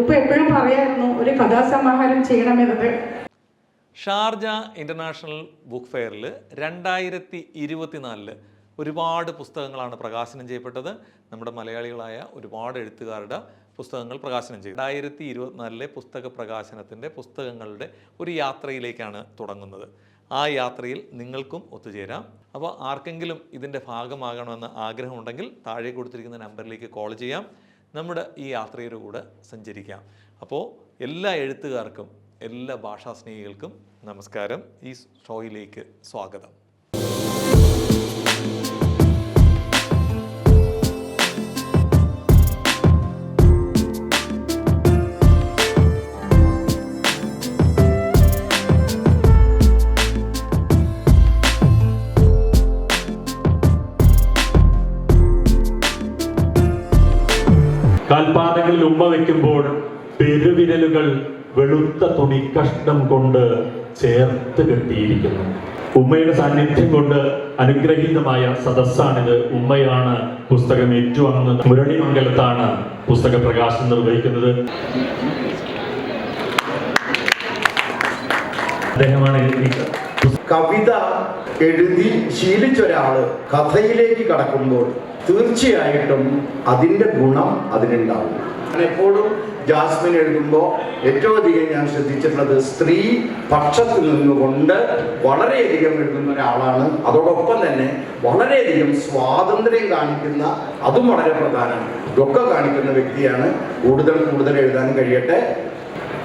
ഉപ്പ എപ്പോഴും പറയായിരുന്നു ഒരു കഥാസമാഹാരം ചെയ്യണമെന്നത്. ഷാർജ ഇൻ്റർനാഷണൽ ബുക്ക് ഫെയറിൽ 2024 ഒരുപാട് പുസ്തകങ്ങളാണ് പ്രകാശനം ചെയ്യപ്പെട്ടത്. നമ്മുടെ മലയാളികളായ ഒരുപാട് എഴുത്തുകാരുടെ പുസ്തകങ്ങൾ പ്രകാശനം ചെയ്തു. 2024 പുസ്തക പ്രകാശനത്തിൻ്റെ പുസ്തകങ്ങളുടെ ഒരു യാത്രയിലേക്കാണ് തുടങ്ങുന്നത്. ആ യാത്രയിൽ നിങ്ങൾക്കും ഒത്തുചേരാം. അപ്പോൾ ആർക്കെങ്കിലും ഇതിൻ്റെ ഭാഗമാകണമെന്ന് ആഗ്രഹമുണ്ടെങ്കിൽ താഴെ കൊടുത്തിരിക്കുന്ന നമ്പറിലേക്ക് കോൾ ചെയ്യാം. നമ്മുടെ ഈ യാത്രയുടെ കൂടെ സഞ്ചരിക്കാം. അപ്പോൾ എല്ലാ എഴുത്തുകാർക്കും എല്ലാ ഭാഷാസ്നേഹികൾക്കും നമസ്കാരം. ഈ ഷോയിലേക്ക് സ്വാഗതം. കാൽപാദങ്ങളിൽ ഉമ്മ വയ്ക്കുമ്പോൾ പെരുവിരലുകൾ വെളുത്ത തുണിക്കഷ്ണം കൊണ്ട് ചേർത്ത് കെട്ടിയിരിക്കുന്നു. ഉമ്മയുടെ സാന്നിധ്യം കൊണ്ട് അനുഗ്രഹീതമായ സദസ്സാണിത്. ഉമ്മയാണ് പുസ്തകം ഏറ്റുവാങ്ങുന്നത്. മുരളിമംഗലത്താണ് പുസ്തക പ്രകാശനം നിർവഹിക്കുന്നത്. അദ്ദേഹമാണ് കവിത എഴുതി ശീലിച്ച ഒരാള് കഥയിലേക്ക് കടക്കുമ്പോൾ തീർച്ചയായിട്ടും അതിൻ്റെ ഗുണം അതിനുണ്ടാവും. എപ്പോഴും ജാസ്മിൻ എഴുതുമ്പോൾ ഏറ്റവും അധികം ഞാൻ ശ്രദ്ധിച്ചിട്ടുള്ളത് സ്ത്രീ പക്ഷത്തിൽ നിന്നുകൊണ്ട് വളരെയധികം എഴുതുന്ന ഒരാളാണ്. അതോടൊപ്പം തന്നെ വളരെയധികം സ്വാതന്ത്ര്യം കാണിക്കുന്ന, അതും വളരെ പ്രധാനമാണ്, ഇതൊക്കെ കാണിക്കുന്ന വ്യക്തിയാണ്. കൂടുതൽ എഴുതാൻ കഴിയട്ടെ.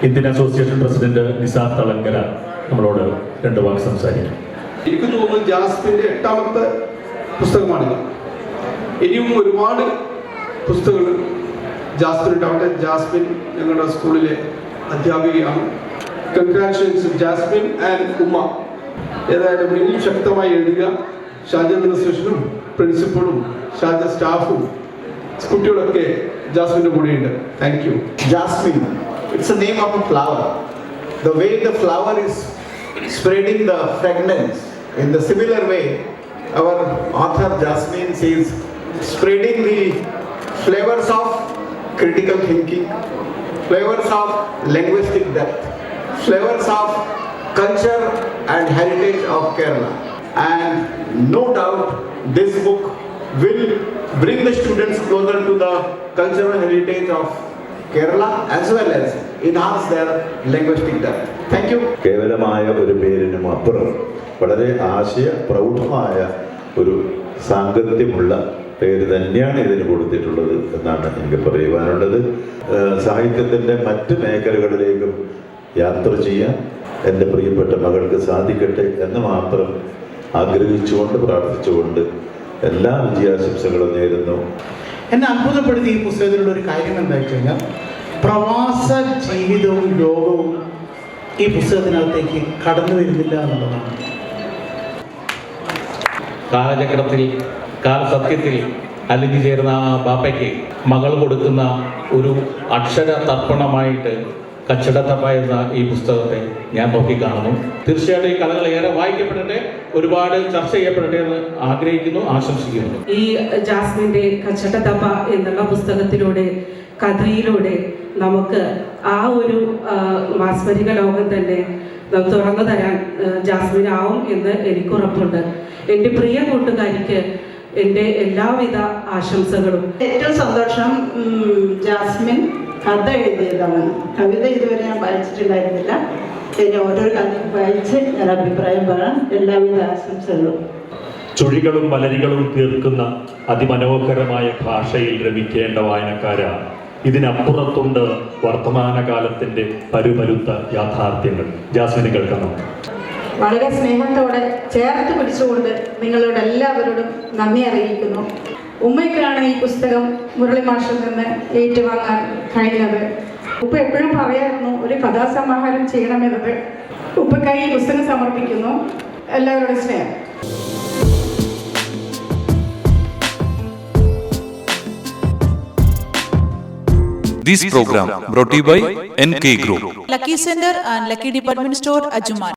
Indian association president Nisar Thalangara നമ്മളോട് 2 വാക്ക് സംസാരിക്കും. എനിക്ക് തോന്നുന്നു ജാസ്മിൻ്റെ 8ാമത്തെ പുസ്തകമാണിത്. ഇനിയും ഒരുപാട് പുസ്തകങ്ങൾ ജാസ്മിൻ ഉണ്ടാവട്ടെ. ജാസ്മിൻ ഞങ്ങളുടെ സ്കൂളിലെ അധ്യാപികയാണ്. കൺഗ്രാറ്റുലേഷൻസ് ജാസ്മിൻ ആൻഡ് ഉമ്മ. ഏതായാലും ഇനിയും ശക്തമായി എഴുതുക. ഷാജ അഡ്മിനിസ്ട്രേഷനും പ്രിൻസിപ്പളും ഷാജ സ്റ്റാഫും കുട്ടികളൊക്കെ ജാസ്മിൻ്റെ കൂടെയുണ്ട്. Thank you. Jasmine, it's a name of a flower. The way the flower is spreading the fragrance, in the similar way, our author Jasmine is spreading the flavors of critical thinking, flavors of linguistic depth, flavors of culture and heritage of Kerala. And no doubt this book will bring the students closer to the cultural heritage of Kerala as well as enhance their linguistic depth. Thank you. കേവലമായ ഒരു പേരിനും അപ്പുറം വളരെ പ്രൗഢമായ ഒരു സാങ്കത്യമുള്ള പേര് തന്നെയാണ് ഇതിന് കൊടുത്തിട്ടുള്ളത് എന്നാണ് എനിക്ക് പറയുവാനുള്ളത്. സാഹിത്യത്തിൻ്റെ മറ്റ് മേഖലകളിലേക്കും യാത്ര ചെയ്യാൻ എൻ്റെ പ്രിയപ്പെട്ട മകൾക്ക് സാധിക്കട്ടെ എന്ന് മാത്രം ആഗ്രഹിച്ചുകൊണ്ട് പ്രാർത്ഥിച്ചുകൊണ്ട് എല്ലാ വിജയാശംസകളും നേരുന്നു. എന്നെ അത്ഭുതപ്പെടുത്തിയ ഈ പുസ്തകത്തിലുള്ള ഒരു കാര്യം എന്താ വെച്ച് കഴിഞ്ഞാൽ പ്രവാസ ജീവിതവും ലോകവും ഈ പുസ്തകത്തിനകത്തേക്ക് കടന്നു വരുന്നില്ല എന്നുള്ളതാണ്. കാലചക്രത്തിൽ കാലസത്യത്തിൽ അലിഞ്ഞു ചേർന്ന ആ ബാപ്പയ്ക്ക് മകൾ കൊടുക്കുന്ന ഒരു അക്ഷര തർപ്പണമായിട്ട് കച്ചടത്തപ്പായിരുന്ന ഈ പുസ്തകത്തെ ഞാൻ നോക്കിക്കാണുന്നു. തീർച്ചയായിട്ടും ഈ കഥകൾ ഏറെ വായിക്കപ്പെടട്ടെ, ഒരുപാട് ചർച്ച ചെയ്യപ്പെടട്ടെ എന്ന് ആഗ്രഹിക്കുന്നു, ആശംസിക്കുന്നു. ഈ ജാസ്മിൻ്റെ കച്ചടത്തപ്പ എന്നുള്ള പുസ്തകത്തിലൂടെ, കഥയിലൂടെ നമുക്ക് ആ ഒരു മാസ്മരിക ലോകം തന്നെ തുറന്നു തരാൻ ജാസ്മിനാവും എന്ന് എനിക്കുറപ്പുണ്ട്. എൻ്റെ പ്രിയ കൂട്ടുകാരിക്ക് എൻ്റെ എല്ലാവിധ ആശംസകളും. ഏറ്റവും സന്തോഷം ജാസ്മിൻ കഥ എഴുതിയതാണ്. കവിത ഇതുവരെ ഞാൻ വായിച്ചിട്ടുണ്ടായിരുന്നില്ല. ഇനി ഓരോ കഥ വായിച്ച് ഞാൻ അഭിപ്രായം പറയാം. എല്ലാവിധ ആശംസകളും. ചുഴികളും മലരികളും തീർക്കുന്ന അതിമനോഹരമായ ഭാഷയിൽ രമിക്കേണ്ട വായനക്കാരാണ്. ഇതിനപ്പുറത്തുണ്ട് വർത്തമാനകാലത്തിൻ്റെ പരുപരുത്ത യാഥാർത്ഥ്യങ്ങൾ. ജാസ്മിന് കേൾക്കണം. വളരെ സ്നേഹത്തോടെ ചേർത്ത് പിടിച്ചുകൊണ്ട് നിങ്ങളോട് എല്ലാവരോടും നന്ദി അറിയിക്കുന്നു. ഉമ്മയ്ക്കാണ് ഈ പുസ്തകം മുരളി മാഷിൽ നിന്ന് ഏറ്റുവാങ്ങാൻ കഴിഞ്ഞത്. ഉപ്പ എപ്പോഴും പറയായിരുന്നു ഒരു കഥാസമാഹാരം ചെയ്യണമെന്നത്. ഉപ്പക്കായി ഈ പുസ്തകം സമർപ്പിക്കുന്നു. എല്ലാവരോടും സ്നേഹം. This program brought to you by NK Group, Lucky Center and Lucky Department Store, Ajuman.